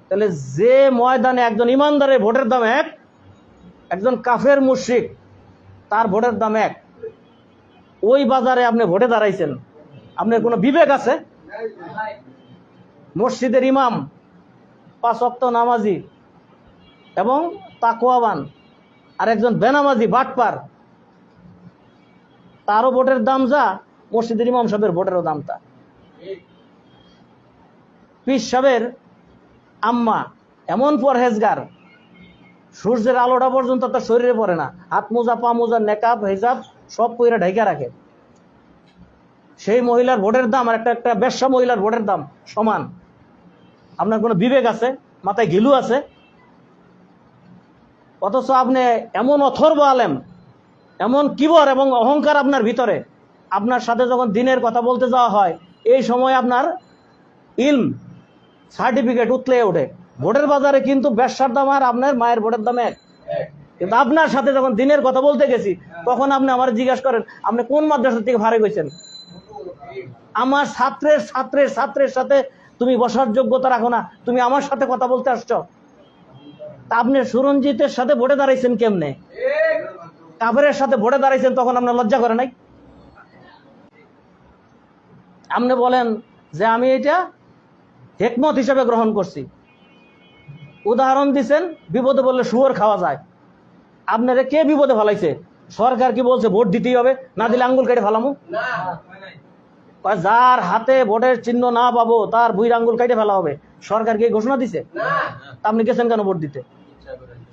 তাহলে যে ময়দানে একজন ইমানদারের ভোটের দাম এক, একজন কাফের মুশরিক তার ভোটের দাম এক, ওই বাজারে আপনি ভোটে দাঁড়াইছেন, আপনার কোনো বিবেক আছে? মসজিদের ইমাম, 5 ওয়াক্ত নামাজি এবং তাকওয়াবান, আর একজন বেনামাজি বাটপার, তারও ভোটের দাম যা, মসজিদের ইমাম সাহেবের ভোটেরও দাম তা। পীর সাহেবের আম্মা এমন পরহেজগার, সূর্যের আলোটা পর্যন্ত তার শরীরে পড়ে না, হাত মোজা পা মোজা নেকাব হেজাব সব পইরা ঢাইকা রাখে। সেই মহিলার ভোটের দাম আর একটা বেশ্যা মহিলার ভোটের দাম সমান। আপনার কোনো বিবেক আছে? মাথায় ঘিলু আছে? অথচ আপনি এমন অথর্ব আলেম, এমন কিবর এবং অহংকার আপনার ভিতরে, আপনার সাথে যখন দিনের কথা বলতে যাওয়া হয় এই সময় আপনার ইলম সার্টিফিকেট উতলে ওঠে। ভোটের বাজারে কিন্তু বেশ্যার দাম আর আপনার মায়ের ভোটের দাম এক, কিন্তু আপনার সাথে যখন দিনের কথা বলতে গেছি তখন আপনি আমার জিজ্ঞাসা করেন আপনি কোন মাদ্রাসা থেকে ভাড়ে গেছেন। আমার ছাত্রের সাথে তুমি বসার যোগ্যতা রাখো না, তুমি আমার সাথে কথা বলতে আসছো। তা আপনি সুরঞ্জিতের সাথে ভোটে দাঁড়াইছেন কেমনে? কাফেরের সাথে ভোটে দাঁড়াইছেন, তখন আপনার লজ্জা করে নাই? আপনি বলেন যে আমি এটা হিকমত হিসেবে গ্রহণ করছি। উদাহরণ দিচ্ছেন বিপদে বললে শুয়োর খাওয়া যায়। আপনারা কে বিপদে ফেলাইছে? সরকার কি বলছে ভোট দিতেই হবে, না দিলে আঙ্গুল কেটে ফেলামু? যার হাতে ভোটের চিহ্ন না পাবো তার ভুঁইর আঙ্গুল কেটে ফেলা হবে, সরকার কি ঘোষণা দিছে? আপনি গেছেন কেন ভোট দিতে?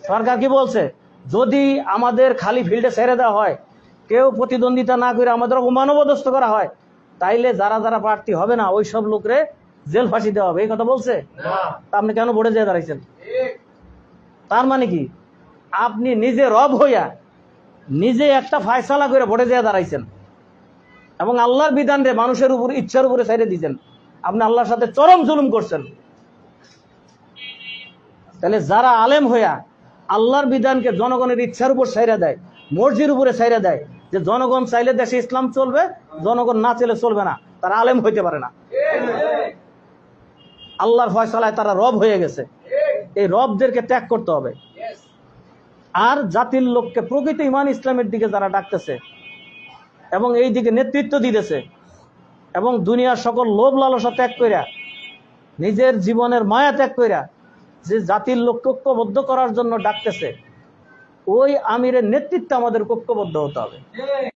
সরকার কি বলছে? যদি আমাদের খালি ফিল্ডে ছেড়ে দেওয়া হয়, কেউ প্রতিদ্বন্দ্বিতা না করে আমাদের অপমানবদস্ত করা হয়, তাইলে যারা যারা প্রার্থী হবে না ওই সব লোকরে জেল ফাঁসি দেওয়া হবে, এই কথা বলছে? তা আপনি কেন ভোটে যেয়ে দাঁড়াইছেন? তার মানে কি আপনি নিজে রব হইয়া নিজে একটা ফায়সালা করে ভোটে যেয়ে দাঁড়াইছেন এবং আল্লাহর বিধান রে মানুষের উপর ইচ্ছার উপরে ছেড়ে দিয়েছেন। আপনি আল্লাহর সাথে চরম জুলুম করছেন। তাহলে যারা আলেম হইয়া আল্লাহর বিধানকে জনগণের ইচ্ছার উপর ছাইরা দেয়, মর্জির উপরে ছাইরা দেয়, যে জনগণ চাইলে দেশে ইসলাম চলবে, জনগণ না চাইলে চলবে না, তারা আলেম হইতে পারে না। আল্লাহর ফয়সালায় তারা রব হয়ে গেছে। এই রবদেরকে ত্যাগ করতে হবে। আর জাতির লোককে প্রকৃত ইমান ইসলামের দিকে যারা ডাকতেছে এবং এই দিকে নেতৃত্ব দিতেছে এবং দুনিয়ার সকল লোভ লালসা ত্যাগ কইরা নিজের জীবনের মায়া ত্যাগ কইরা যে জাতির লোককে ঐক্যবদ্ধ করার জন্য ডাকতেছে, ওই আমিরের নেতৃত্বে আমাদের ঐক্যবদ্ধ হতে হবে।